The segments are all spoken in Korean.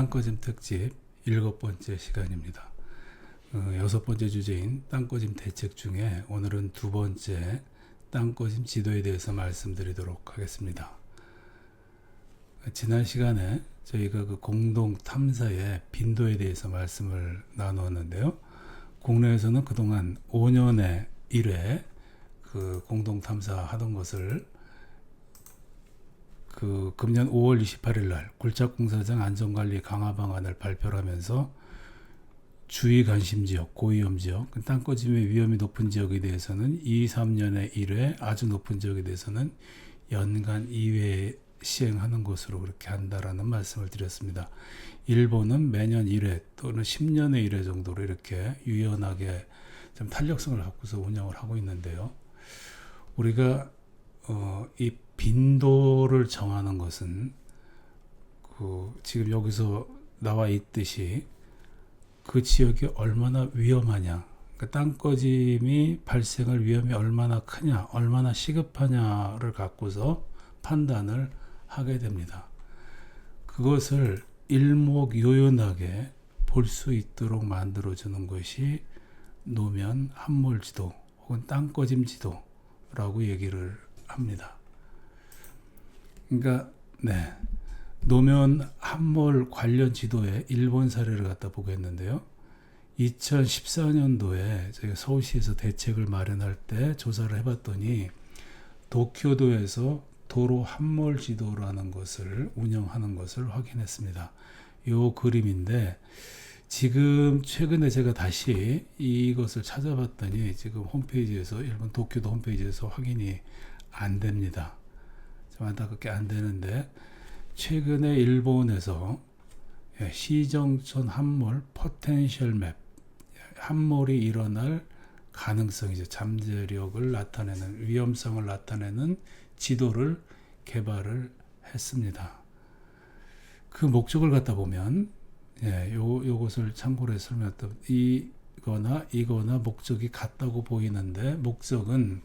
땅꺼짐 특집 7번째 시간입니다. 6번째 주제인 땅꺼짐 대책 중에 오늘은 2번째 땅꺼짐 지도에 대해서 말씀드리도록 하겠습니다. 지난 시간에 저희가 그 공동 탐사의 빈도에 대해서 말씀을 나누었는데요. 국내에서는 그동안 5년에 1회 그 공동 탐사 하던 것을 그 금년 5월 28일 날 굴착공사장 안전관리 강화 방안을 발표하면서 주의 관심 지역, 고위험 지역, 땅꺼짐의 위험이 높은 지역에 대해서는 2, 3년에 1회, 아주 높은 지역에 대해서는 연간 2회 시행하는 것으로 그렇게 한다라는 말씀을 드렸습니다. 일본은 매년 1회 또는 10년에 1회 정도로 이렇게 유연하게 좀 탄력성을 갖고서 운영을 하고 있는데요. 우리가 이 빈도를 정하는 것은 지금 여기서 나와 있듯이 그 지역이 얼마나 위험하냐, 땅꺼짐이 발생할 위험이 얼마나 크냐, 얼마나 시급하냐를 갖고서 판단을 하게 됩니다. 그것을 일목요연하게 볼 수 있도록 만들어주는 것이 노면 함몰지도 혹은 땅꺼짐 지도라고 얘기를 합니다. 그러니까 노면 함몰 관련 지도의 일본 사례를 갖다 보겠는데요. 2014년도에 저희가 서울시에서 대책을 마련할 때 조사를 해봤더니 도쿄도에서 도로 함몰 지도라는 것을 운영하는 것을 확인했습니다. 이 그림인데 지금 최근에 제가 다시 이것을 찾아봤더니 지금 홈페이지에서 일본 도쿄도 홈페이지에서 확인이 안 됩니다. 좀 안타깝게 안 되는데 최근에 일본에서 시정촌 함몰 포텐셜 맵, 함몰이 일어날 가능성이죠. 잠재력을 나타내는, 위험성을 나타내는 지도를 개발을 했습니다. 그 목적을 갖다 보면 요것을 참고로 해서 설명했던 이거나 목적이 같다고 보이는데 목적은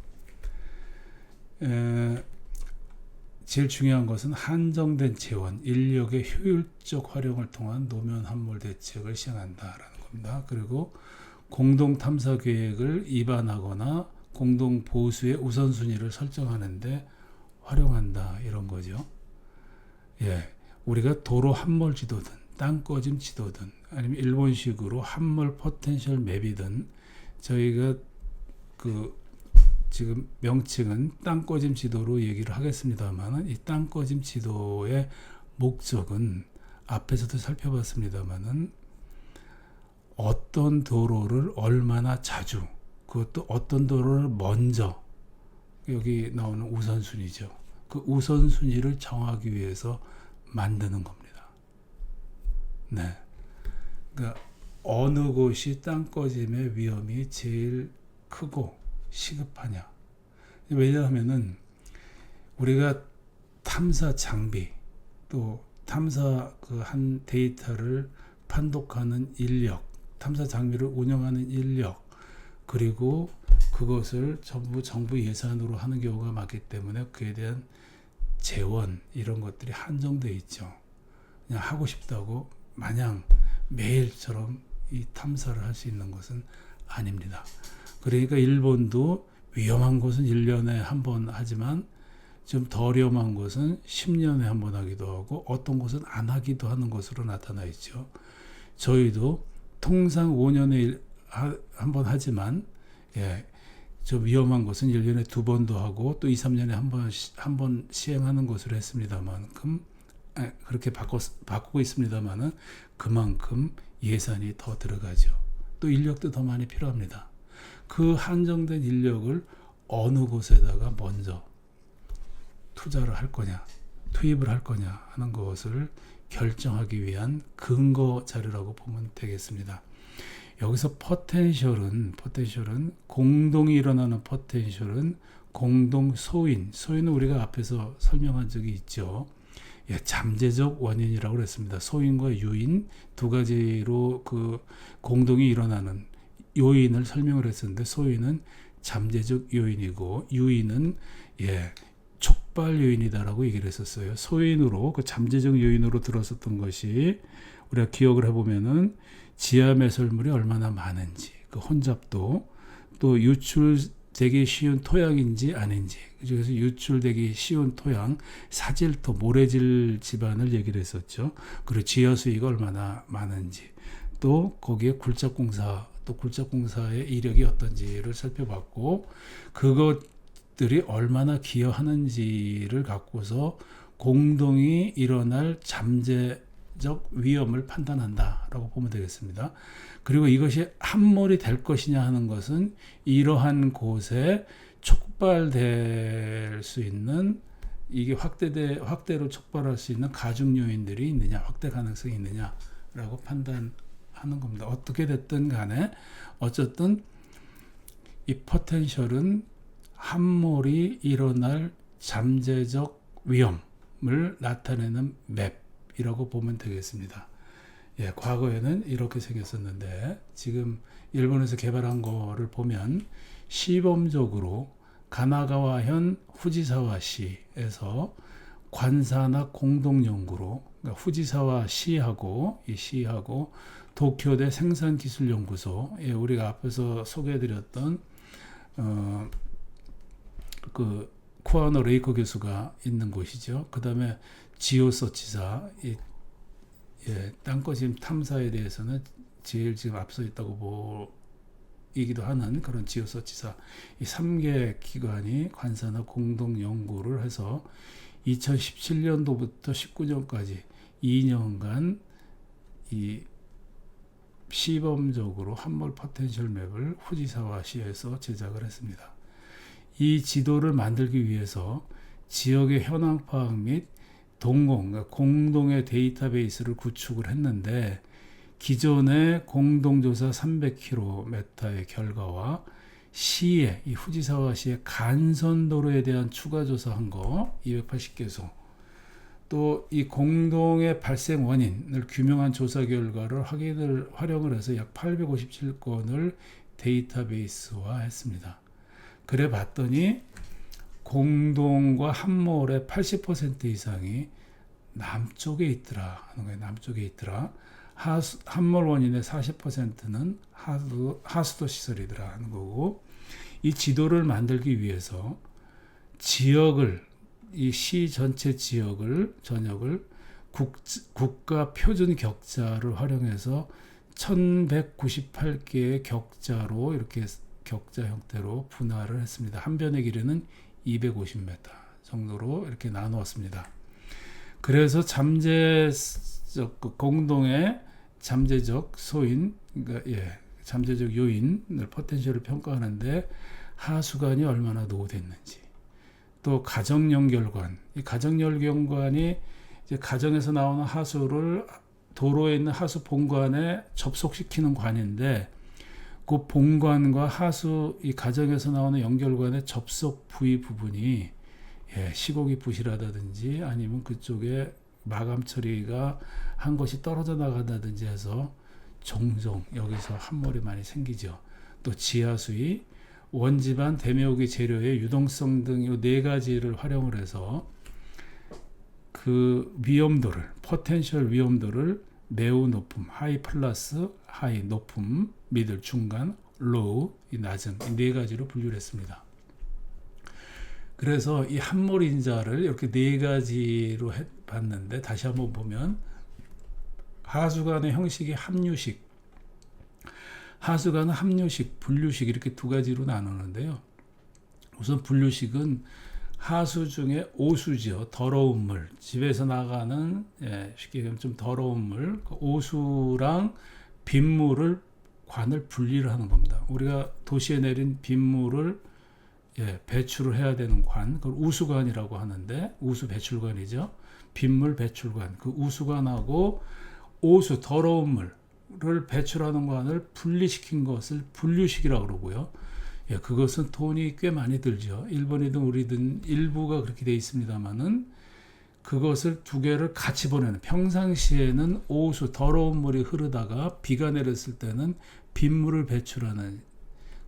제일 중요한 것은 한정된 재원, 인력의 효율적 활용을 통한 노면 함몰 대책을 시행한다라는 겁니다. 그리고 공동 탐사 계획을 입안하거나 공동 보수의 우선순위를 설정하는데 활용한다 이런 거죠. 우리가 도로 함몰 지도든 땅꺼짐 지도든 아니면 일본식으로 함몰 포텐셜 맵이든 저희가 지금 명칭은 땅꺼짐 지도로 얘기를 하겠습니다만 이 땅꺼짐 지도의 목적은 앞에서도 살펴봤습니다만은 어떤 도로를 얼마나 자주, 그것도 어떤 도로를 먼저, 여기 나오는 우선순위죠. 그 우선순위를 정하기 위해서 만드는 겁니다. 그러니까 어느 곳이 땅꺼짐의 위험이 제일 크고 시급하냐. 왜냐하면은 우리가 탐사 장비 또 탐사 한 데이터를 판독하는 인력, 탐사 장비를 운영하는 인력, 그리고 그것을 전부 정부 예산으로 하는 경우가 많기 때문에 그에 대한 재원 이런 것들이 한정되어 있죠. 그냥 하고 싶다고 마냥 매일처럼 이 탐사를 할 수 있는 것은 아닙니다. 그러니까 일본도 위험한 곳은 1년에 한 번 하지만 좀 덜 위험한 곳은 10년에 한 번 하기도 하고 어떤 곳은 안 하기도 하는 것으로 나타나 있죠. 저희도 통상 5년에 한 번 하지만 좀 위험한 곳은 1년에 2번도 하고 또 2, 3년에 한 번 시행하는 것으로 했습니다만 그렇게 바꾸고 있습니다만은 그만큼 예산이 더 들어가죠. 또 인력도 더 많이 필요합니다. 그 한정된 인력을 어느 곳에다가 먼저 투자를 할 거냐, 투입을 할 거냐 하는 것을 결정하기 위한 근거 자료라고 보면 되겠습니다. 여기서 포텐셜은 공동이 일어나는 포텐셜은 공동 소인은 우리가 앞에서 설명한 적이 있죠. 잠재적 원인이라고 그랬습니다. 소인과 유인 두 가지로 그 공동이 일어나는 요인을 설명을 했었는데 소인은 잠재적 요인이고 유인은 촉발 요인이다라고 얘기를 했었어요. 소인으로 그 잠재적 요인으로 들었었던 것이 우리가 기억을 해보면은 지하 매설물이 얼마나 많은지, 그 혼잡도, 또 유출되기 쉬운 토양인지 아닌지, 그래서 유출되기 쉬운 토양, 사질토, 모래질 집안을 얘기를 했었죠. 그리고 지하 수위가 얼마나 많은지, 또 거기에 굴착공사, 또 굴착공사의 이력이 어떤지를 살펴봤고, 그것들이 얼마나 기여하는지를 갖고서 공동이 일어날 잠재적 위험을 판단한다라고 보면 되겠습니다. 그리고 이것이 함몰이 될 것이냐 하는 것은 이러한 곳에 촉발될 수 있는, 이게 확대로 촉발할 수 있는 가중 요인들이 있느냐, 확대 가능성이 있느냐라고 판단하는 겁니다. 어떻게 됐든 간에 어쨌든 이 포텐셜은 함몰이 일어날 잠재적 위험을 나타내는 맵이라고 보면 되겠습니다. 예, 과거에는 이렇게 생겼었는데 지금 일본에서 개발한 거를 보면 시범적으로 가나가와현 후지사와시에서 관사나 공동연구로, 그러니까 후지사와시하고 이 시하고 도쿄대 생산기술연구소, 예, 우리가 앞에서 소개해드렸던 그 쿠아노 레이코 교수가 있는 곳이죠. 그 다음에 지오서치사, 땅거짐 탐사에 대해서는 제일 지금 앞서 있다고 보이기도 하는 그런 지오서치사, 이 3개 기관이 관사나 공동 연구를 해서 2017년도부터 19년까지 2년간 이 시범적으로 함몰 포텐셜 맵을 후지사와시에서 제작을 했습니다. 이 지도를 만들기 위해서 지역의 현황 파악 및 그러니까 공동의 데이터베이스를 구축을 했는데, 기존의 공동조사 300km의 결과와 시의, 이 후지사와시의 간선도로에 대한 추가 조사한 거 280개소, 또 이 공동의 발생 원인을 규명한 조사 결과를 활용을 해서 약 857건을 데이터베이스화 했습니다. 그래 봤더니 공동과 함몰의 80% 이상이 남쪽에 있더라 하는 거예요. 남쪽에 있더라. 함몰 원인의 40%는 하수도 시설이더라 하는 거고, 이 지도를 만들기 위해서 지역을, 이 시 전체 전역을 국가 표준 격자를 활용해서 1198개의 격자로, 이렇게 격자 형태로 분할을 했습니다. 한 변의 길이는 250m 정도로 이렇게 나누었습니다. 그래서 공동의 잠재적 소인, 그러니까 잠재적 요인을 포텐셜을 평가하는데 하수관이 얼마나 노후됐는지, 또 가정연결관, 이 가정연결관이 이제 가정에서 나오는 하수를 도로에 있는 하수 본관에 접속시키는 관인데, 그 본관과 하수, 이 가정에서 나오는 연결관의 접속 부위 부분이 시공이 부실하다든지 아니면 그쪽에 마감 처리가 한 것이 떨어져 나간다든지 해서 종종 여기서 함몰이 많이 생기죠. 또 지하수위, 원지반, 대묘기 재료의 유동성 등 이 네 가지를 활용을 해서 그 위험도를, 포텐셜 위험도를 매우 높음, 하이 플러스, 하이 높음, 미들 중간, 로우, 이 낮음, 이 네 가지로 분류를 했습니다. 그래서 이 함몰 인자를 이렇게 네 가지로 봤는데, 다시 한번 보면 하수관의 형식이 합류식, 하수관은 합류식, 분류식, 이렇게 두 가지로 나누는데요. 우선 분류식은 하수 중에 오수죠. 더러운 물, 집에서 나가는 쉽게 얘기하면 좀 더러운 물, 그 오수랑 빗물을 관을 분리를 하는 겁니다. 우리가 도시에 내린 빗물을 배출을 해야 되는 관, 그걸 우수관이라고 하는데, 우수 배출관이죠. 빗물 배출관, 그 우수관하고 오수, 더러운 물을 배출하는 관을 분리시킨 것을 분류식이라고 그러고요. 그것은 돈이 꽤 많이 들죠. 일본이든 우리든 일부가 그렇게 돼 있습니다만은, 그것을 두 개를 같이 보내는, 평상시에는 오수, 더러운 물이 흐르다가 비가 내렸을 때는 빗물을 배출하는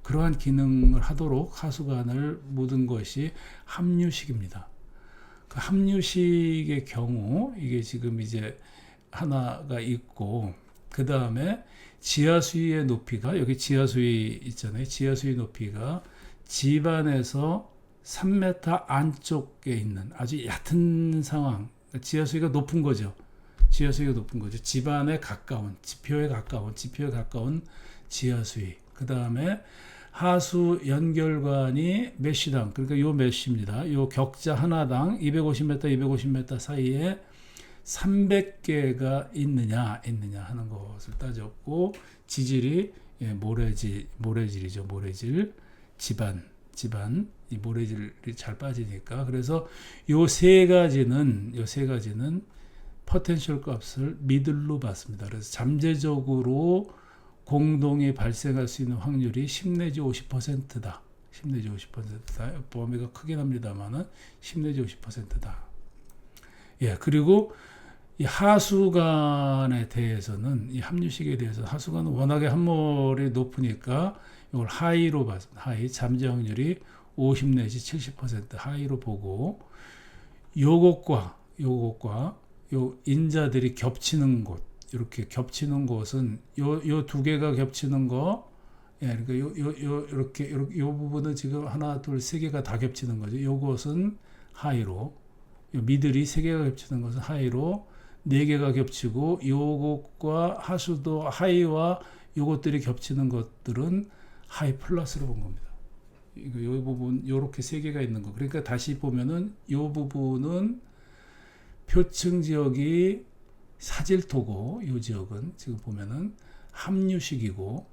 그러한 기능을 하도록 하수관을 묻은 것이 합류식입니다. 그 함유식의 경우 이게 지금 이제 하나가 있고, 그 다음에 지하수위의 높이가, 여기 지하수위 있잖아요. 지하수위 높이가 집안에서 3m 안쪽에 있는 아주 얕은 상황, 지하수위가 높은 거죠. 지하수위가 높은 거죠. 집안에 가까운, 지표에 가까운 지하수위. 그 다음에 하수 연결관이 메쉬당, 그러니까 요 메쉬입니다. 요 격자 하나당 250m, 250m 사이에 300개가 있느냐 하는 것을 따졌고, 지질이 모래질이죠. 모래질. 집안 이 모래질이 잘 빠지니까. 그래서 요 세 가지는 포텐셜 값을 미들로 봤습니다. 그래서 잠재적으로 공동이 발생할 수 있는 확률이 10 내지 50%다. 10 내지 50%다. 범위가 크긴 합니다만은 10 내지 50%다. 예, 그리고 이 하수관에 대해서는, 이 함유식에 대해서 하수관은 워낙에 함몰이 높으니까 이걸 하이로 봤습니다. 하이, 잠재 확률이 50 내지 70% 하이로 보고, 요것과 요 인자들이 겹치는 곳, 이렇게 겹치는 곳은 요 두 개가 겹치는 거, 예, 그러니까 이렇게 요 부분은 지금 하나, 둘, 세 개가 다 겹치는 거죠. 요것은 하이로, 요 미들이 세 개가 겹치는 것은 하이로, 네 개가 겹치고 요것과 하수도 하이와 요것들이 겹치는 것들은 하이 플러스로 본 겁니다. 요 부분 요렇게 세 개가 있는 거. 그러니까 다시 보면은 요 부분은 표층 지역이 사질토고, 요 지역은 지금 보면은 함유식이고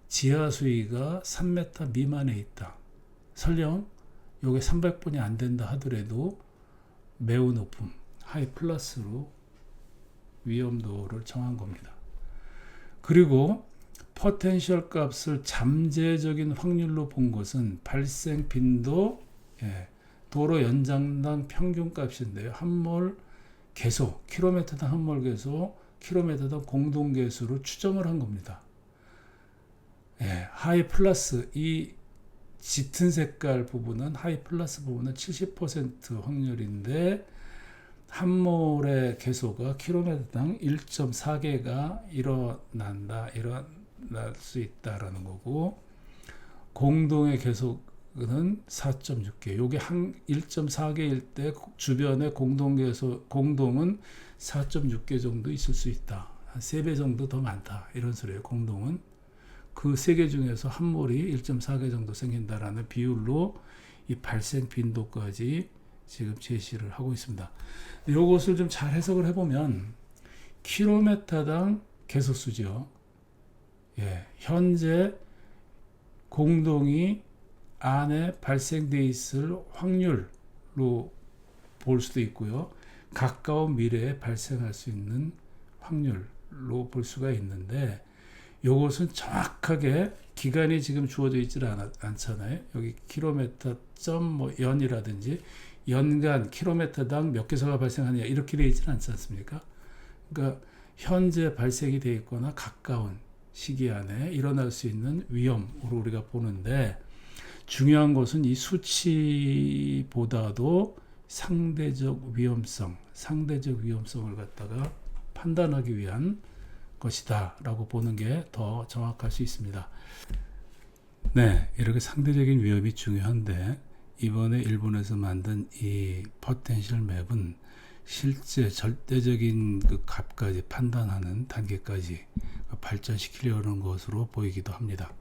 지하수위가 3m 미만에 있다. 설령 요게 300분이 안 된다 하더라도 매우 높음, 하이 플러스로 위험도를 정한 겁니다. 그리고 포텐셜 값을 잠재적인 확률로 본 것은 발생 빈도, 도로 연장당 평균 값인데요. 함몰 개소, 킬로미터당 함몰 개소, 킬로미터당 공동 개수로 추정을 한 겁니다. 하이 플러스, 이 짙은 색깔 부분은, 하이 플러스 부분은 70% 확률인데, 함몰의 개소가 킬로미터당 1.4개가 일어날 수 있다라는 거고, 공동의 개소는 4.6개. 요게 한 1.4개일 때 주변의 공동은 4.6개 정도 있을 수 있다. 한 3배 정도 더 많다. 이런 소리예요. 공동은. 그 3개 중에서 함몰이 1.4개 정도 생긴다라는 비율로 이 발생 빈도까지 지금 제시를 하고 있습니다. 이것을 좀 잘 해석을 해보면 킬로미터당 개소수죠. 현재 공동이 안에 발생돼 있을 확률로 볼 수도 있고요. 가까운 미래에 발생할 수 있는 확률로 볼 수가 있는데, 이것은 정확하게 기간이 지금 주어져 있지 않잖아요. 여기 킬로미터 연이라든지 연간 킬로미터당 몇 개소가 발생하느냐 이렇게 되어 있지는 않지 않습니까? 그러니까 현재 발생이 되어 있거나 가까운 시기 안에 일어날 수 있는 위험으로 우리가 보는데, 중요한 것은 이 수치보다도 상대적 위험성을 갖다가 판단하기 위한 것이다 라고 보는 게 더 정확할 수 있습니다. 네, 이렇게 상대적인 위험이 중요한데, 이번에 일본에서 만든 이 포텐셜 맵은 실제 절대적인 그 값까지 판단하는 단계까지 발전시키려는 것으로 보이기도 합니다.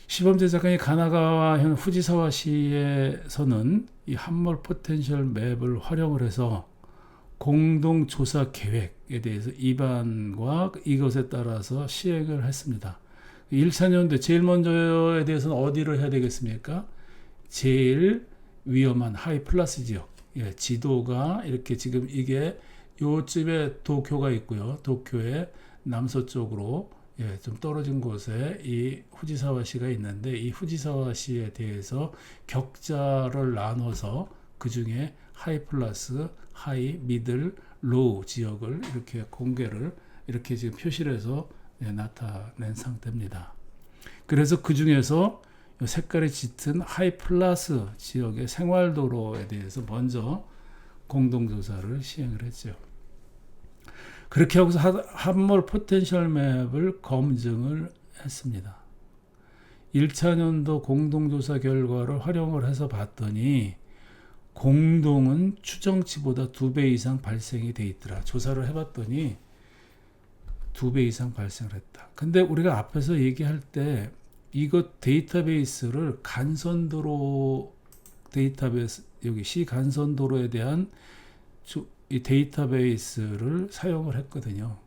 시범 제작관이 가나가와 현 후지사와시에서는 이 함몰 포텐셜 맵을 활용을 해서 공동 조사 계획에 대해서 입안과 이것에 따라서 시행을 했습니다. 1차 연도 제일 먼저에 대해서는 어디를 해야 되겠습니까? 제일 위험한 하이 플러스 지역. 지도가 이렇게 지금 이게 요쯤에 도쿄가 있고요. 도쿄의 남서쪽으로 좀 떨어진 곳에 이 후지사와시가 있는데, 이 후지사와시에 대해서 격자를 나눠서 그 중에 하이 플러스, 하이, 미들, 로우 지역을 이렇게 공개를 이렇게 지금 표시를 해서 나타낸 상태입니다. 그래서 그 중에서 색깔이 짙은 하이플라스 지역의 생활도로에 대해서 먼저 공동조사를 시행을 했죠. 그렇게 하고서 함몰 포텐셜 맵을 검증을 했습니다. 1차 년도 공동조사 결과를 활용을 해서 봤더니 공동은 추정치보다 2배 이상 발생이 돼 있더라. 조사를 해봤더니 2배 이상 발생을 했다. 근데 우리가 앞에서 얘기할 때 이거 데이터베이스를 간선도로 데이터베이스, 여기 시간선도로에 대한 이 데이터베이스를 사용을 했거든요.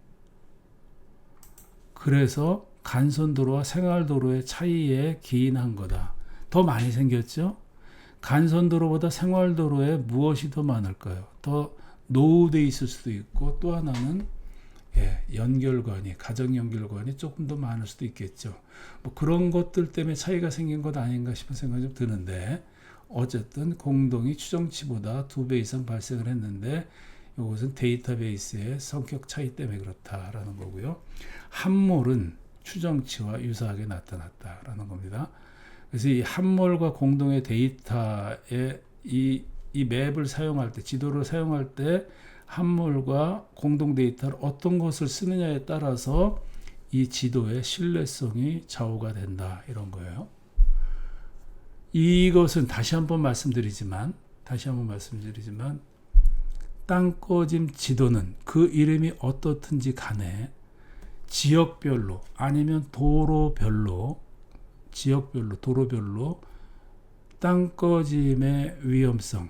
그래서 간선도로와 생활도로의 차이에 기인한 거다. 더 많이 생겼죠? 간선도로보다 생활도로에 무엇이 더 많을까요? 더 노후되어 있을 수도 있고, 또 하나는 연결관이, 가정연결관이 조금 더 많을 수도 있겠죠. 뭐 그런 것들 때문에 차이가 생긴 것 아닌가 싶은 생각이 좀 드는데, 어쨌든 공동이 추정치보다 2배 이상 발생을 했는데 이것은 데이터베이스의 성격 차이 때문에 그렇다라는 거고요. 함몰은 추정치와 유사하게 나타났다라는 겁니다. 그래서 이 함몰과 공동의 데이터에 이 맵을 사용할 때, 지도를 사용할 때 함몰과 공동 데이터를 어떤 것을 쓰느냐에 따라서 이 지도의 신뢰성이 좌우가 된다, 이런 거예요. 이것은 다시 한번 말씀드리지만 땅꺼짐 지도는 그 이름이 어떻든지 간에 지역별로 아니면 도로별로 땅꺼짐의 위험성,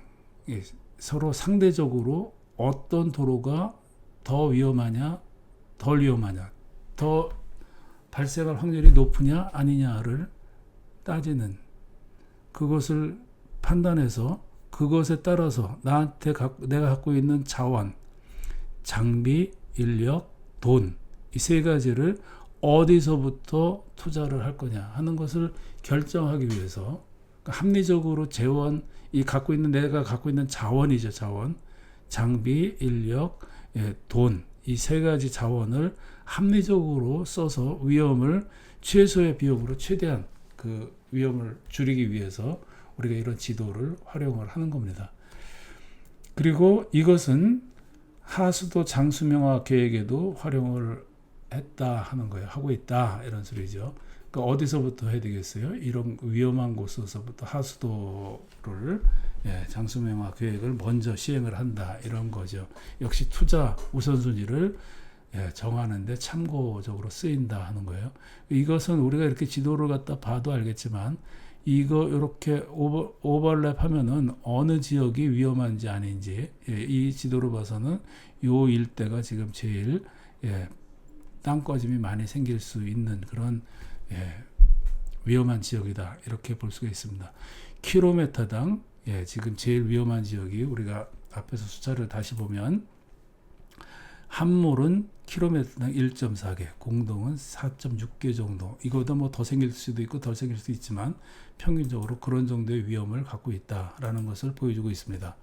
서로 상대적으로 어떤 도로가 더 위험하냐, 덜 위험하냐, 더 발생할 확률이 높으냐 아니냐를 따지는, 그것을 판단해서 그것에 따라서 내가 갖고 있는 자원, 장비, 인력, 돈, 이 세 가지를 어디서부터 투자를 할 거냐 하는 것을 결정하기 위해서, 그러니까 합리적으로 내가 갖고 있는 자원이죠. 자원, 장비, 인력, 돈, 이 세 가지 자원을 합리적으로 써서 위험을 최소의 비용으로 최대한 그 위험을 줄이기 위해서 우리가 이런 지도를 활용을 하는 겁니다. 그리고 이것은 하수도 장수명화 계획에도 활용을 했다 하는 거예요. 하고 있다, 이런 소리죠. 그러니까 어디서부터 해야 되겠어요? 이런 위험한 곳에서부터 하수도를 장수명화 계획을 먼저 시행을 한다, 이런 거죠. 역시 투자 우선순위를 정하는데 참고적으로 쓰인다 하는 거예요. 이것은 우리가 이렇게 지도를 갖다 봐도 알겠지만, 이거 이렇게 오버랩 하면은 어느 지역이 위험한지 아닌지, 이 지도로 봐서는 요 일대가 지금 제일 땅꺼짐이 많이 생길 수 있는 그런 위험한 지역이다, 이렇게 볼 수가 있습니다. 킬로미터당 지금 제일 위험한 지역이, 우리가 앞에서 숫자를 다시 보면 함몰은 킬로미터당 1.4개, 공동은 4.6개 정도. 이거보다 뭐 더 생길 수도 있고 덜 생길 수도 있지만 평균적으로 그런 정도의 위험을 갖고 있다라는 것을 보여주고 있습니다.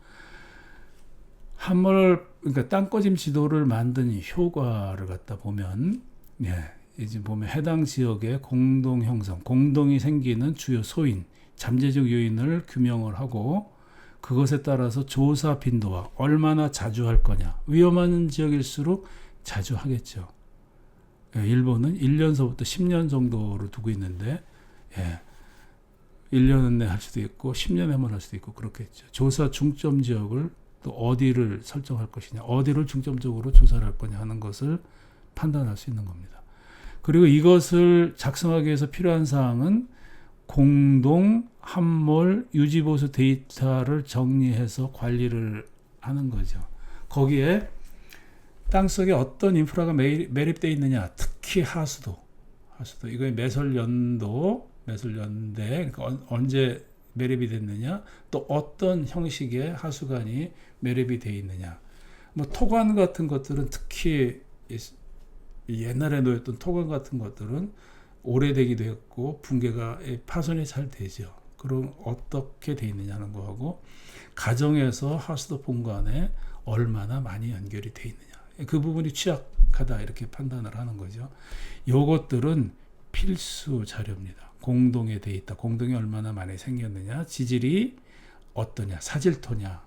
함몰, 그러니까 땅꺼짐 지도를 만든 효과를 갖다 보면, 이제 보면 해당 지역의 공동 형성, 공동이 생기는 주요 소인, 잠재적 요인을 규명을 하고, 그것에 따라서 조사 빈도와 얼마나 자주 할 거냐. 위험한 지역일수록 자주 하겠죠. 일본은 1년서부터 10년 정도를 두고 있는데, 1년 내에 할 수도 있고 10년에 한 번 할 수도 있고 그렇겠죠. 조사 중점 지역을 또 어디를 설정할 것이냐, 어디를 중점적으로 조사를 할 거냐 하는 것을 판단할 수 있는 겁니다. 그리고 이것을 작성하기 위해서 필요한 사항은 공동, 함몰, 유지보수 데이터를 정리해서 관리를 하는 거죠. 거기에 땅속에 어떤 인프라가 매립되어 있느냐, 특히 하수도 이거의 매설연대, 그러니까 언제 매립이 됐느냐, 또 어떤 형식의 하수관이 매립이 되어 있느냐. 뭐 토관 같은 것들은, 특히 옛날에 놓였던 토관 같은 것들은 오래되기도 했고 붕괴가 파손이 잘 되죠. 그럼 어떻게 되어 있느냐는 거하고, 가정에서 하수도 본관에 얼마나 많이 연결이 되어 있느냐, 그 부분이 취약하다, 이렇게 판단을 하는 거죠. 요것들은 필수 자료입니다. 공동의 데이터, 공동이 얼마나 많이 생겼느냐, 지질이 어떠냐, 사질토냐,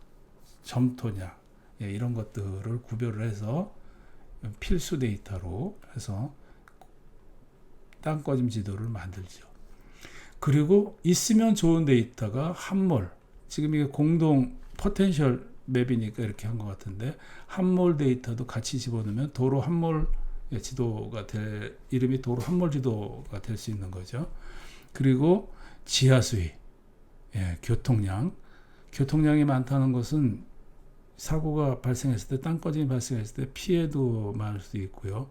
점토냐, 예, 이런 것들을 구별을 해서 필수 데이터로 해서 땅꺼짐 지도를 만들죠. 그리고 있으면 좋은 데이터가 함몰, 지금 이게 공동 포텐셜 맵이니까 이렇게 한 것 같은데, 함몰 데이터도 같이 집어넣으면 도로 함몰 지도가 이름이 도로 함몰 지도가 될 수 있는 거죠. 그리고 지하수위, 예, 교통량이 많다는 것은 사고가 발생했을 때, 땅꺼짐이 발생했을 때 피해도 많을 수도 있고요.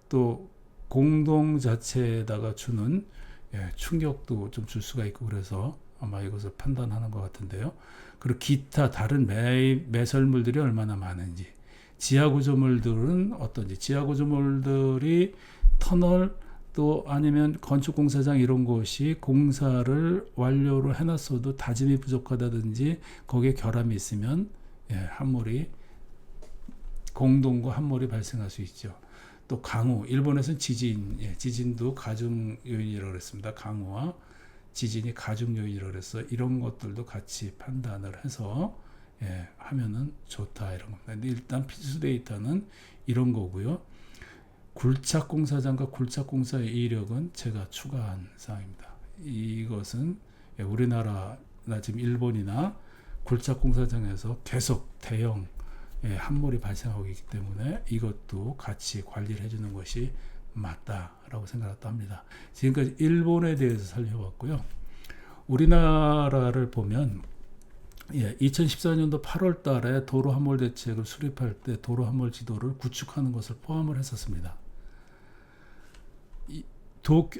또 공동 자체에다가 주는, 예, 충격도 좀 줄 수가 있고, 그래서 아마 이것을 판단하는 것 같은데요. 그리고 기타 다른 매설물들이 얼마나 많은지, 지하구조물들은 어떤지, 지하구조물들이 터널 또 아니면 건축공사장 이런 곳이 공사를 완료를 해놨어도 다짐이 부족하다든지 거기에 결함이 있으면, 예, 함몰이, 공동과 함몰이 발생할 수 있죠. 또 강우, 일본에서는 지진, 예, 지진도 가중 요인이라고 그랬습니다. 강우와 지진이 가중 요인이라고 그래서 이런 것들도 같이 판단을 해서, 예, 하면은 좋다, 이런 겁니다. 근데 일단 필수 데이터는 이런 거고요. 굴착공사장과 굴착공사의 이력은 제가 추가한 사항입니다. 이것은, 예, 우리나라나 지금 일본이나 굴착공사장에서 계속 대형, 예, 함몰이 발생하고 있기 때문에 이것도 같이 관리를 해주는 것이 맞다라고 생각합니다. 지금까지 일본에 대해서 살펴봤고요. 우리나라를 보면, 예, 2014년도 8월 달에 도로 함몰 대책을 수립할 때 도로 함몰 지도를 구축하는 것을 포함을 했었습니다.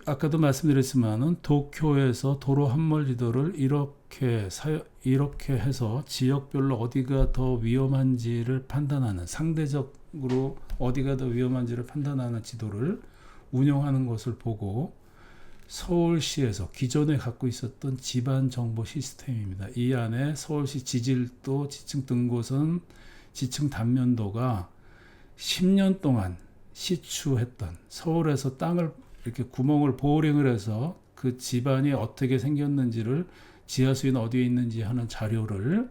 아까도 말씀드렸지만은 도쿄에서 도로 함몰 지도를 이렇게 해서 지역별로 어디가 더 위험한지를 판단하는, 상대적으로 어디가 더 위험한지를 판단하는 지도를 운영하는 것을 보고, 서울시에서 기존에 갖고 있었던 지반 정보 시스템입니다. 이 안에 서울시 지질도, 지층 등고선, 지층 단면도가 10년 동안 시추했던, 서울에서 땅을 이렇게 구멍을 보링을 해서 그 지반이 어떻게 생겼는지를, 지하수위는 어디에 있는지 하는 자료를,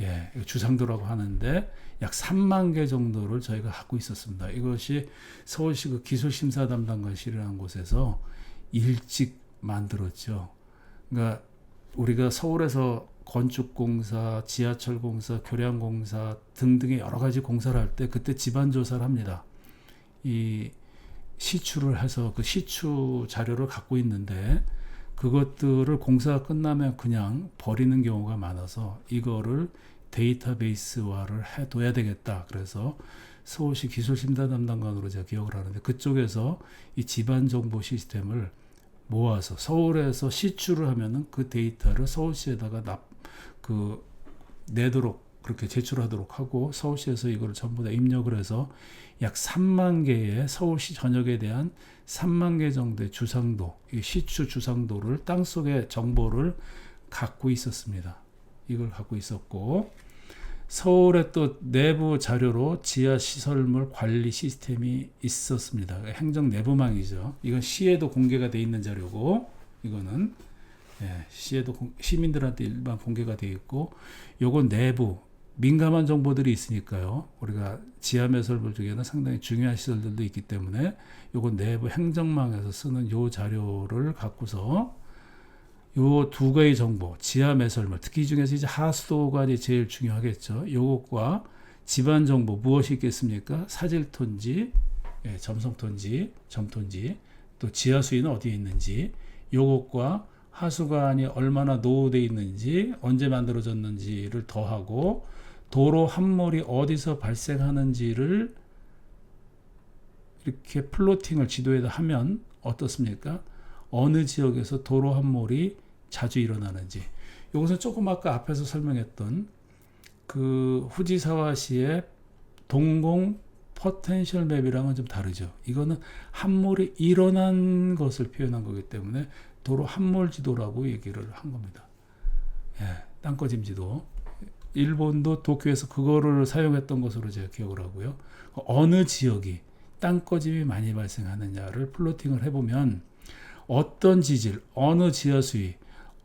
예, 주상도라고 하는데 약 3만 개 정도를 저희가 갖고 있었습니다. 이것이 서울시 그 기술심사 담당관실이라는 곳에서 일찍 만들었죠. 그러니까 우리가 서울에서 건축공사, 지하철공사, 교량공사 등등의 여러 가지 공사를 할 때 그때 지반 조사를 합니다. 이 시추를 해서 그 시추 자료를 갖고 있는데 그것들을 공사가 끝나면 그냥 버리는 경우가 많아서 이거를 데이터베이스화를 해둬야 되겠다. 그래서 서울시 기술심사 담당관으로 제가 기억을 하는데 그쪽에서 이 지반 정보 시스템을 모아서 서울에서 시추를 하면은 그 데이터를 서울시에다가 내도록 그렇게 제출하도록 하고, 서울시에서 이걸 전부 다 입력을 해서 약 3만 개의 서울시 전역에 대한 3만 개 정도의 주상도, 이 시추 주상도를 땅속의 정보를 갖고 있었습니다. 이걸 갖고 있었고, 서울의 또 내부 자료로 지하시설물 관리 시스템이 있었습니다. 행정 내부망이죠. 이건 시에도 공개가 되어 있는 자료고, 이거는, 예, 시에도 시민들한테 일반 공개가 되어 있고, 요건 내부 민감한 정보들이 있으니까요. 우리가 지하매설물 중에는 상당히 중요한 시설들도 있기 때문에 요건 내부 행정망에서 쓰는 요 자료를 갖고서 요 두 가지 정보, 지하 매설물, 특히 이 중에서 이제 하수도가 제일 중요하겠죠. 요것과 집안 정보 무엇이 있겠습니까? 사질토인지, 예, 점성토인지, 점토인지, 또 지하 수위는 어디에 있는지, 요것과 하수관이 얼마나 노후되어 있는지, 언제 만들어졌는지를 더하고, 도로 함몰이 어디서 발생하는지를 이렇게 플로팅을 지도에다 하면 어떻습니까? 어느 지역에서 도로 함몰이 자주 일어나는지. 이것은 조금 아까 앞에서 설명했던 그 후지사와시의 동공 포텐셜 맵이랑은 좀 다르죠. 이거는 함몰이 일어난 것을 표현한 거기 때문에 도로 함몰 지도라고 얘기를 한 겁니다. 예, 땅꺼짐 지도. 일본도 도쿄에서 그거를 사용했던 것으로 제가 기억을 하고요. 어느 지역이 땅꺼짐이 많이 발생하느냐를 플로팅을 해보면 어떤 지질, 어느 지하수위,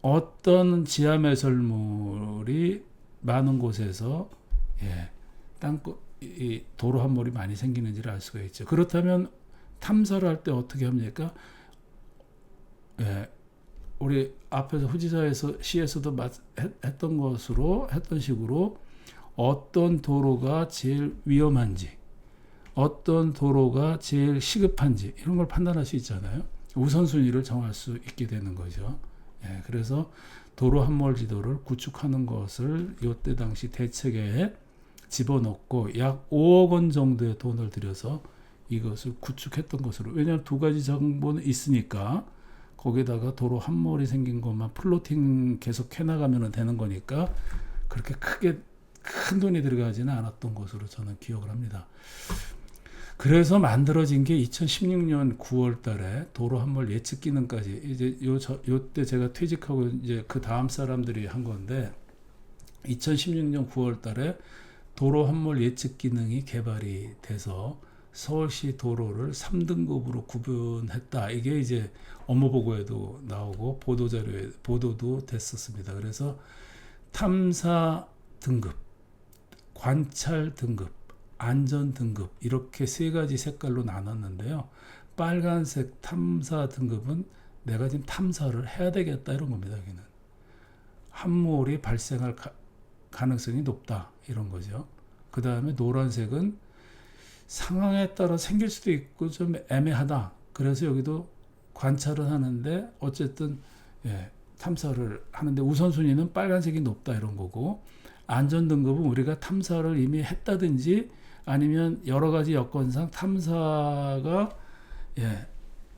어떤 지하 매설물이 많은 곳에서 이 도로 함몰이 많이 생기는지를 알 수가 있죠. 그렇다면 탐사를 할 때 어떻게 합니까? 우리 앞에서 후지사에서 시에서도 했던 식으로 어떤 도로가 제일 위험한지, 어떤 도로가 제일 시급한지 이런 걸 판단할 수 있잖아요. 우선순위를 정할 수 있게 되는 거죠. 그래서 도로 함몰 지도를 구축하는 것을 이때 당시 대책에 집어넣고 약 5억 원 정도의 돈을 들여서 이것을 구축했던 것으로, 왜냐하면 두 가지 정보는 있으니까 거기다가 도로 함몰이 생긴 것만 플로팅 계속 해나가면 되는 거니까 그렇게 크게 큰 돈이 들어가지는 않았던 것으로 저는 기억을 합니다. 그래서 만들어진 게 2016년 9월 달에 도로 함몰 예측 기능까지, 이제 요때 제가 퇴직하고 이제 그 다음 사람들이 한 건데 2016년 9월 달에 도로 함몰 예측 기능이 개발이 돼서 서울시 도로를 3등급으로 구분했다. 이게 이제 업무 보고에도 나오고 보도 자료에 보도도 됐었습니다. 그래서 탐사 등급, 관찰 등급, 안전 등급 이렇게 세 가지 색깔로 나눴는데요. 빨간색 탐사 등급은 내가 지금 탐사를 해야 되겠다 이런 겁니다. 여기는 함몰이 발생할 가능성이 높다 이런 거죠. 그 다음에 노란색은 상황에 따라 생길 수도 있고 좀 애매하다. 그래서 여기도 관찰을 하는데 어쨌든 탐사를 하는데 우선순위는 빨간색이 높다 이런 거고, 안전 등급은 우리가 탐사를 이미 했다든지 아니면 여러 가지 여건상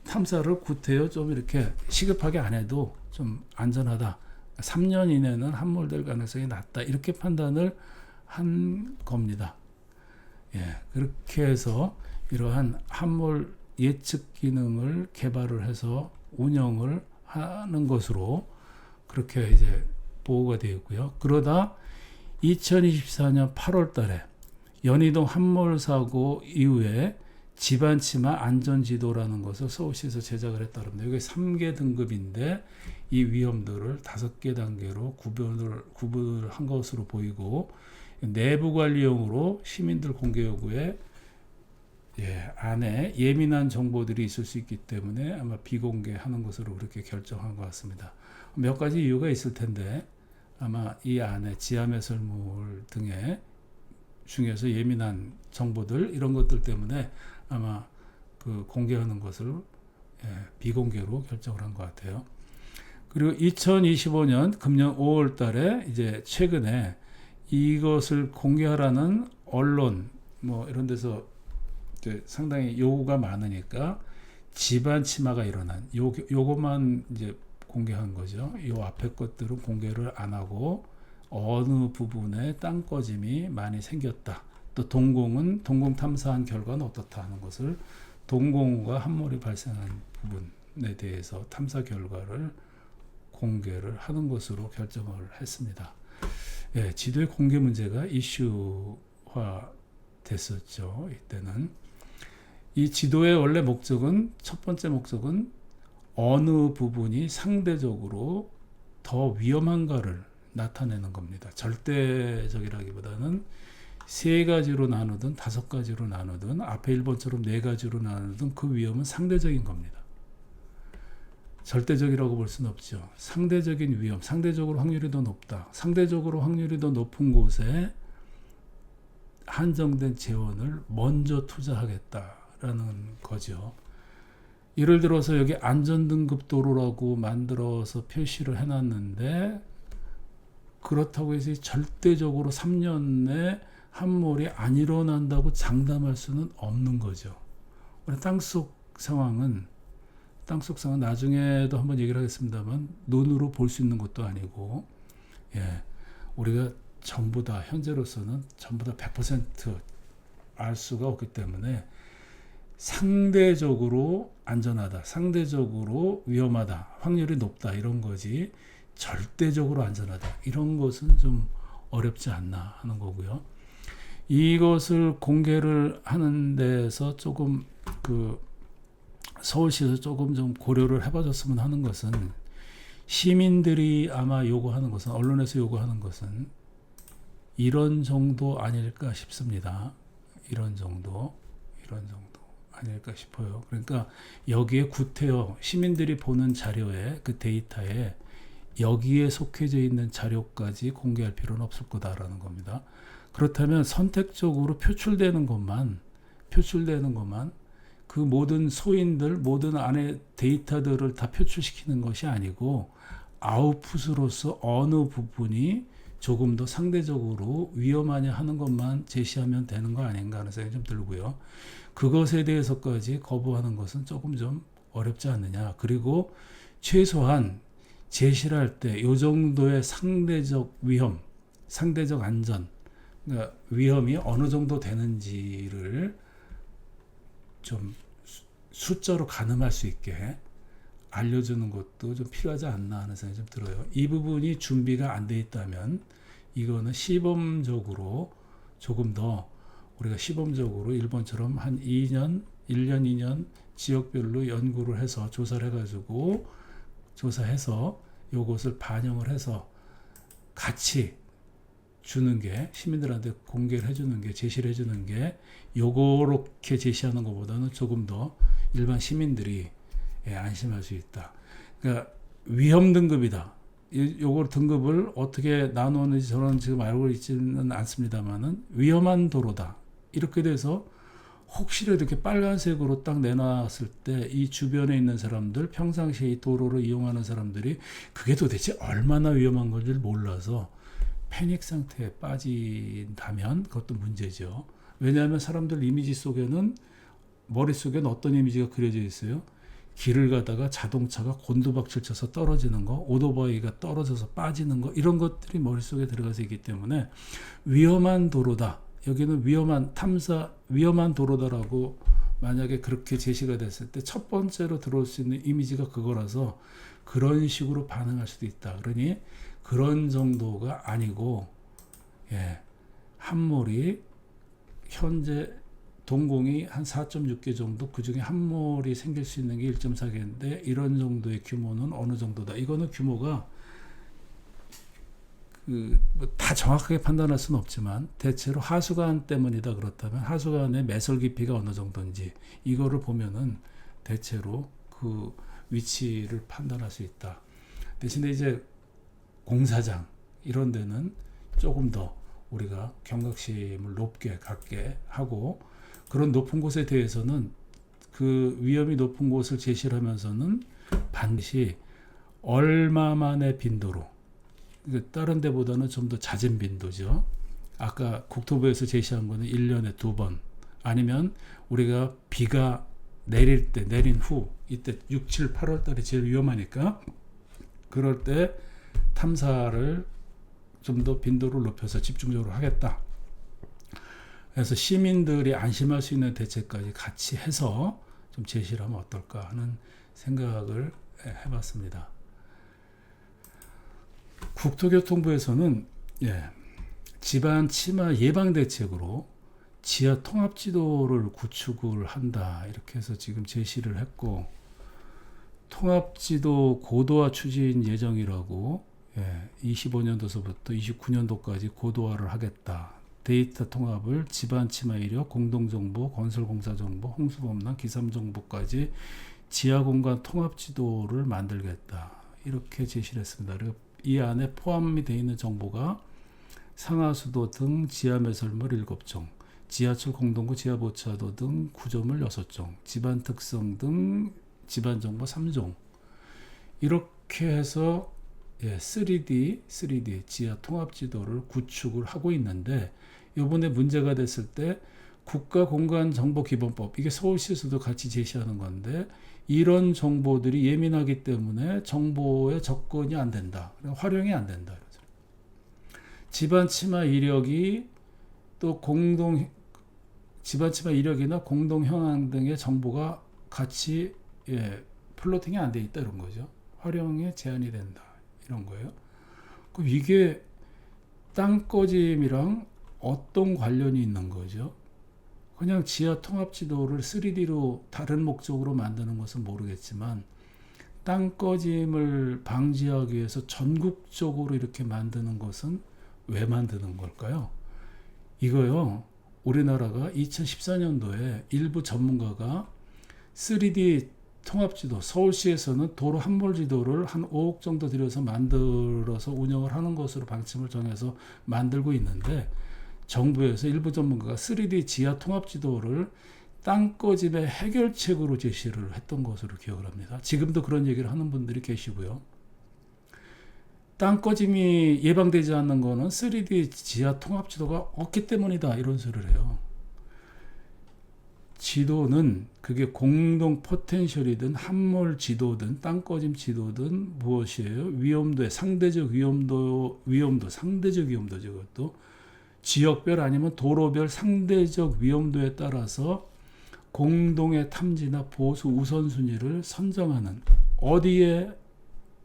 탐사를 구태여 좀 이렇게 시급하게 안 해도 좀 안전하다. 3년 이내는 함몰될 가능성이 낮다. 이렇게 판단을 한 겁니다. 그렇게 해서 이러한 함몰 예측 기능을 개발을 해서 운영을 하는 것으로 그렇게 이제 보고가 되어 있고요. 그러다 2024년 8월 달에 연희동 함몰 사고 이후에 집안 침하 안전 지도라는 것을 서울시에서 제작을 했다고 합니다. 이게 3개 등급인데 이 위험도를 5개 단계로 구분을 한 것으로 보이고, 내부 관리용으로 시민들 공개 요구에 안에 예민한 정보들이 있을 수 있기 때문에 아마 비공개하는 것으로 그렇게 결정한 것 같습니다. 몇 가지 이유가 있을 텐데 아마 이 안에 지하매설물 등의 중에서 예민한 정보들 이런 것들 때문에 아마 그 공개하는 것을 비공개로 결정을 한 것 같아요. 그리고 2025년 금년 5월 달에 이제 최근에 이것을 공개하라는 언론 뭐 이런 데서 이제 상당히 요구가 많으니까 집안 침하가 일어난 요것만 이제 공개한 거죠. 요 앞에 것들은 공개를 안 하고 어느 부분에 땅 꺼짐이 많이 생겼다. 또 동공 탐사한 결과는 어떻다 하는 것을 동공과 함몰이 발생한 부분에 대해서 탐사 결과를 공개를 하는 것으로 결정을 했습니다. 지도의 공개 문제가 이슈화 됐었죠. 이때는 이 지도의 원래 목적은, 첫 번째 목적은 어느 부분이 상대적으로 더 위험한가를 나타내는 겁니다. 절대적이라기보다는 3가지로 나누든 5가지로 나누든 앞에 1번처럼 4가지로 나누든 그 위험은 상대적인 겁니다. 절대적이라고 볼 수는 없죠. 상대적인 위험, 상대적으로 확률이 더 높다. 상대적으로 확률이 더 높은 곳에 한정된 재원을 먼저 투자하겠다라는 거죠. 예를 들어서 여기 안전등급 도로라고 만들어서 표시를 해놨는데 그렇다고 해서 절대적으로 3년 내 함몰이 안 일어난다고 장담할 수는 없는 거죠. 땅속 상황은 나중에도 한번 얘기를 하겠습니다만 눈으로 볼 수 있는 것도 아니고 우리가 전부 다 현재로서는 전부 다 100% 알 수가 없기 때문에 상대적으로 안전하다, 상대적으로 위험하다, 확률이 높다 이런 거지 절대적으로 안전하다 이런 것은 좀 어렵지 않나 하는 거고요. 이것을 공개를 하는 데서 조금 서울시에서 조금 좀 고려를 해봐줬으면 하는 것은, 시민들이 아마 요구하는 것은, 언론에서 요구하는 것은 이런 정도 아닐까 싶습니다. 이런 정도 아닐까 싶어요. 그러니까 여기에 구태여 시민들이 보는 자료에, 그 데이터에 여기에 속해져 있는 자료까지 공개할 필요는 없을 거다라는 겁니다. 그렇다면 선택적으로 표출되는 것만 그 모든 소인들, 모든 안에 데이터들을 다 표출시키는 것이 아니고, 아웃풋으로서 어느 부분이 조금 더 상대적으로 위험하냐 하는 것만 제시하면 되는 거 아닌가 하는 생각이 좀 들고요. 그것에 대해서까지 거부하는 것은 조금 좀 어렵지 않느냐. 그리고 최소한 제시를 할 때 이 정도의 상대적 위험, 상대적 안전, 그러니까 위험이 어느 정도 되는지를 좀 숫자로 가늠할 수 있게 알려주는 것도 좀 필요하지 않나 하는 생각이 좀 들어요. 이 부분이 준비가 안 돼 있다면 이거는 시범적으로 조금 더 우리가 시범적으로 일본처럼 한 2년, 1년, 2년 지역별로 연구를 해서 조사를 해가지고 조사해서 요것을 반영을 해서 같이 주는 게, 시민들한테 공개를 해주는 게, 제시를 해주는 게, 요렇게 제시하는 것보다는 조금 더 일반 시민들이 안심할 수 있다. 그러니까 위험 등급이다. 요걸 등급을 어떻게 나누는지 저는 지금 알고 있지는 않습니다만은 위험한 도로다. 이렇게 돼서 혹시라도 이렇게 빨간색으로 딱 내놨을 때 이 주변에 있는 사람들, 평상시에 이 도로를 이용하는 사람들이 그게 도대체 얼마나 위험한 건지 몰라서 패닉 상태에 빠진다면 그것도 문제죠. 왜냐하면 사람들 이미지 속에는, 머릿속에는 어떤 이미지가 그려져 있어요? 길을 가다가 자동차가 곤두박질 쳐서 떨어지는 거, 오토바이가 떨어져서 빠지는 거, 이런 것들이 머릿속에 들어가서 있기 때문에 위험한 도로다. 여기는 위험한 도로다라고 만약에 그렇게 제시가 됐을 때 첫 번째로 들어올 수 있는 이미지가 그거라서 그런 식으로 반응할 수도 있다. 그러니 그런 정도가 아니고, 함몰이 현재 동공이 한 4.6개 정도, 그 중에 함몰이 생길 수 있는 게 1.4개인데 이런 정도의 규모는 어느 정도다. 이거는 규모가 다 정확하게 판단할 수는 없지만 대체로 하수관 때문이다. 그렇다면 하수관의 매설 깊이가 어느 정도인지 이거를 보면은 대체로 그 위치를 판단할 수 있다. 대신에 이제 공사장 이런 데는 조금 더 우리가 경각심을 높게 갖게 하고, 그런 높은 곳에 대해서는 그 위험이 높은 곳을 제시를 하면서는 반드시 얼마만의 빈도로, 다른 데보다는 좀 더 잦은 빈도죠. 아까 국토부에서 제시한 거는 1년에 2번, 아니면 우리가 비가 내릴 때, 내린 후, 이때 6, 7, 8월 달에 제일 위험하니까 그럴 때 탐사를 좀 더 빈도를 높여서 집중적으로 하겠다. 그래서 시민들이 안심할 수 있는 대책까지 같이 해서 좀 제시를 하면 어떨까 하는 생각을 해봤습니다. 국토교통부에서는 집안 침하 예방 대책으로 지하 통합지도를 구축을 한다. 이렇게 해서 지금 제시를 했고, 통합지도 고도화 추진 예정이라고 25년도서부터 29년도까지 고도화를 하겠다. 데이터 통합을 집안 침하 이력, 공동정보, 건설공사 정보, 홍수범람, 기삼정보까지 지하공간 통합지도를 만들겠다. 이렇게 제시를 했습니다. 그리고 이 안에 포함이 되어 있는 정보가 상하수도 등 지하매설물 7종, 지하철 공동구 지하보차도 등 구조물 6종, 집안 특성 등 집안정보 3종, 이렇게 해서 3D 지하 통합지도를 구축을 하고 있는데, 이번에 문제가 됐을 때 국가공간정보기본법, 이게 서울시에서도 같이 제시하는 건데, 이런 정보들이 예민하기 때문에 정보의 접근이 안 된다. 활용이 안 된다. 집안 침하 이력이 또 집안 침하 이력이나 공동 현황 등의 정보가 같이 플로팅이 안 돼 있다. 이런 거죠. 활용에 제한이 된다. 이런 거예요. 그럼 이게 땅 꺼짐이랑 어떤 관련이 있는 거죠? 그냥 지하 통합 지도를 3D로 다른 목적으로 만드는 것은 모르겠지만 땅 꺼짐을 방지하기 위해서 전국적으로 이렇게 만드는 것은 왜 만드는 걸까요? 이거요, 우리나라가 2014년도에 일부 전문가가 3D 통합지도, 서울시에서는 도로 함몰지도를 한 5억 정도 들여서 만들어서 운영을 하는 것으로 방침을 정해서 만들고 있는데, 정부에서 일부 전문가가 3D 지하 통합지도를 땅 꺼짐의 해결책으로 제시를 했던 것으로 기억을 합니다. 지금도 그런 얘기를 하는 분들이 계시고요. 땅 꺼짐이 예방되지 않는 거는 3D 지하 통합지도가 없기 때문이다, 이런 소리를 해요. 지도는 그게 공동 포텐셜이든 함몰 지도든 땅 꺼짐 지도든 무엇이에요? 위험도의 상대적 상대적 위험도죠. 그것도 지역별 아니면 도로별 상대적 위험도에 따라서 공동의 탐지나 보수 우선순위를 선정하는, 어디에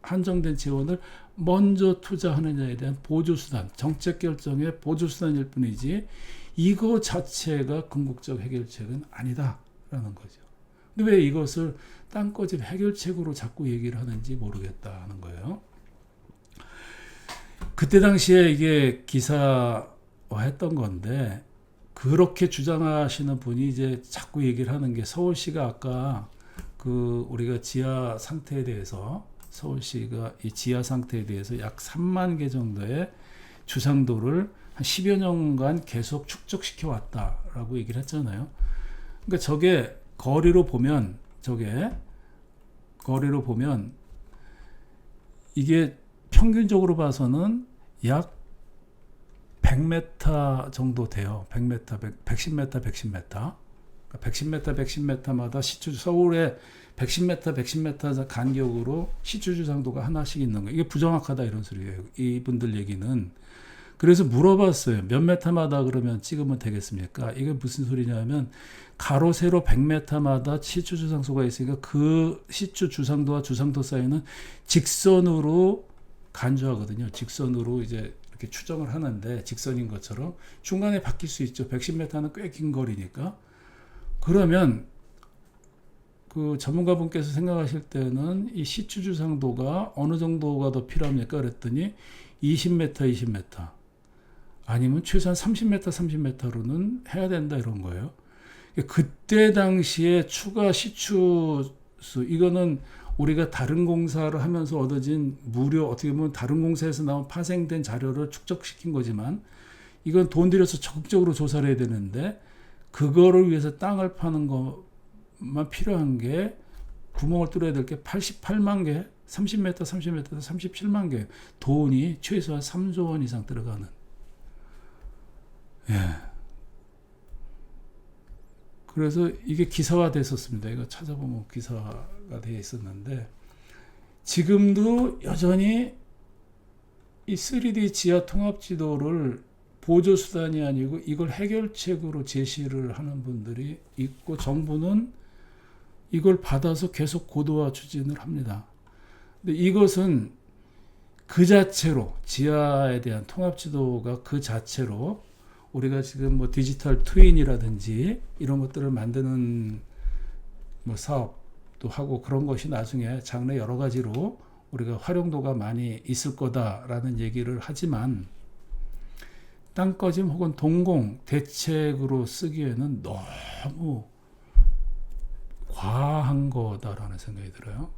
한정된 재원을 먼저 투자하느냐에 대한 보조수단, 정책 결정의 보조수단일 뿐이지 이거 자체가 궁극적 해결책은 아니다라는 거죠. 근데 왜 이것을 땅꺼짐 해결책으로 자꾸 얘기를 하는지 모르겠다는 거예요. 그때 당시에 이게 기사화했던 건데, 그렇게 주장하시는 분이 이제 자꾸 얘기를 하는 게, 서울시가 아까 그 우리가 지하 상태에 대해서, 서울시가 이 지하 상태에 대해서 약 3만 개 정도의 주상도를 한 10여 년간 계속 축적시켜 왔다라고 얘기를 했잖아요. 그러니까 저게 거리로 보면 이게 평균적으로 봐서는 약 100m 정도 돼요. 110m, 110m. 110m마다 서울에 110m 간격으로 시추주상도가 하나씩 있는 거예요. 이게 부정확하다, 이런 소리예요, 이분들 얘기는. 그래서 물어봤어요. 몇 메타마다 그러면 찍으면 되겠습니까? 이게 무슨 소리냐면, 가로 세로 100m마다 시추주상도가 있으니까 그 시추주상도와 주상도 사이는 직선으로 간주하거든요. 직선으로 이제 이렇게 추정을 하는데, 직선인 것처럼 중간에 바뀔 수 있죠. 110m는 꽤 긴 거리니까. 그러면 그 전문가분께서 생각하실 때는 이 시추주상도가 어느 정도가 더 필요합니까? 그랬더니 20m 아니면 최소한 30m로는 해야 된다, 이런 거예요. 그때 당시에 추가 시추수, 이거는 우리가 다른 공사를 하면서 얻어진 무료, 어떻게 보면 다른 공사에서 나온 파생된 자료를 축적시킨 거지만, 이건 돈 들여서 적극적으로 조사를 해야 되는데, 그거를 위해서 땅을 파는 것만 필요한 게, 구멍을 뚫어야 될 게 88만 개, 30m에서 37만 개, 돈이 최소한 3조 원 이상 들어가는. 예. 그래서 이게 기사화 됐었습니다. 이거 찾아보면 기사가 되어 있었는데, 지금도 여전히 이 3D 지하 통합 지도를 보조수단이 아니고 이걸 해결책으로 제시를 하는 분들이 있고, 정부는 이걸 받아서 계속 고도화 추진을 합니다. 근데 이것은 그 자체로, 지하에 대한 통합지도가 그 자체로 우리가 지금 뭐 디지털 트윈이라든지 이런 것들을 만드는 뭐 사업도 하고, 그런 것이 나중에 장래 여러 가지로 우리가 활용도가 많이 있을 거다라는 얘기를 하지만, 땅 꺼짐 혹은 동공 대책으로 쓰기에는 너무 과한 거다라는 생각이 들어요.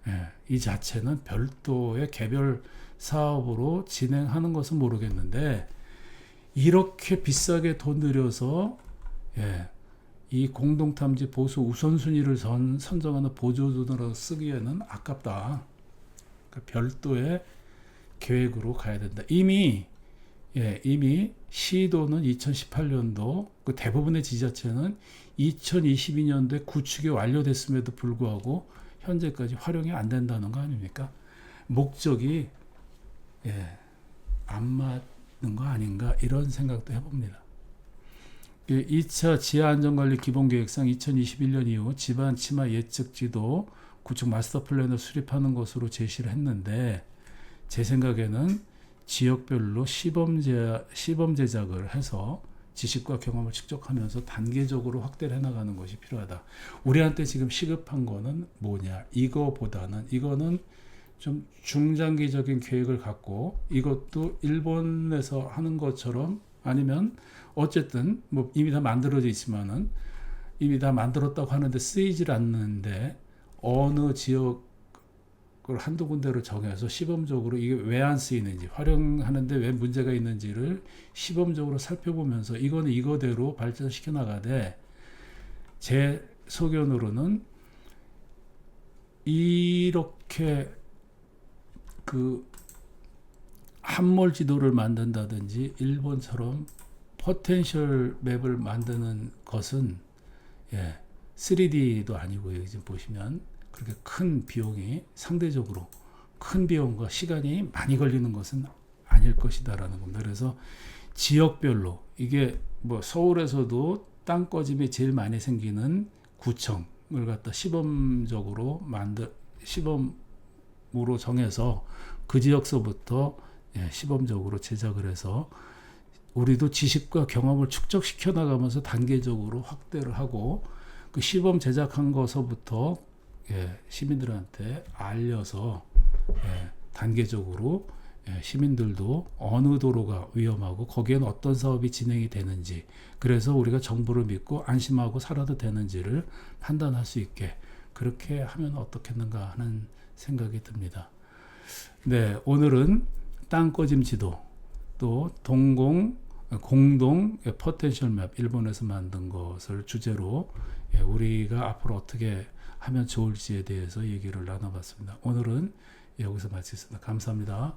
예, 이 자체는 별도의 개별 사업으로 진행하는 것은 모르겠는데, 이렇게 비싸게 돈 들여서 이 공동탐지 보수 우선순위를 선정하는 보조돈으로 쓰기에는 아깝다. 그러니까 별도의 계획으로 가야 된다. 이미 시도는 2018년도, 그 대부분의 지자체는 2022년도에 구축이 완료됐음에도 불구하고 현재까지 활용이 안 된다는 거 아닙니까? 목적이 안 맞는 거 아닌가, 이런 생각도 해봅니다. 2차 지하안전관리 기본계획상 2021년 이후 집안 침하 예측지도 구축 마스터 플랜을 수립하는 것으로 제시를 했는데, 제 생각에는 지역별로 시범 제작을 해서 지식과 경험을 축적하면서 단계적으로 확대를 해나가는 것이 필요하다. 우리한테 지금 시급한 거는 뭐냐? 이거는 좀 중장기적인 계획을 갖고 이것도 일본에서 하는 것처럼 아니면 어쨌든 뭐 이미 다 만들어져 있지만은 이미 다 만들었다고 하는데 쓰이질 않는데 어느 지역을 한두 군데로 정해서 시범적으로 이게 왜 안 쓰이는지 활용하는데 왜 문제가 있는지를 시범적으로 살펴보면서 이거는 이거대로 발전시켜 나가되 제 소견으로는 이렇게 그 함몰 지도를 만든다든지 일본처럼 포텐셜 맵을 만드는 것은 3D도 아니고요. 지금 보시면 그렇게 큰 비용이 상대적으로 큰 비용과 시간이 많이 걸리는 것은 아닐 것이다라는 겁니다. 그래서 지역별로 이게 뭐 서울에서도 땅 꺼짐이 제일 많이 생기는 구청을 갖다 시범으로 정해서 그 지역서부터 시범적으로 제작을 해서 우리도 지식과 경험을 축적시켜 나가면서 단계적으로 확대를 하고 그 시범 제작한 것서부터 시민들한테 알려서 단계적으로 시민들도 어느 도로가 위험하고 거기에는 어떤 사업이 진행이 되는지 그래서 우리가 정부를 믿고 안심하고 살아도 되는지를 판단할 수 있게 그렇게 하면 어떻겠는가 하는 생각이 듭니다. 네, 오늘은 땅 꺼짐 지도 또 공동 포텐셜 맵 일본에서 만든 것을 주제로 우리가 앞으로 어떻게 하면 좋을지에 대해서 얘기를 나눠봤습니다. 오늘은 여기서 마치겠습니다. 감사합니다.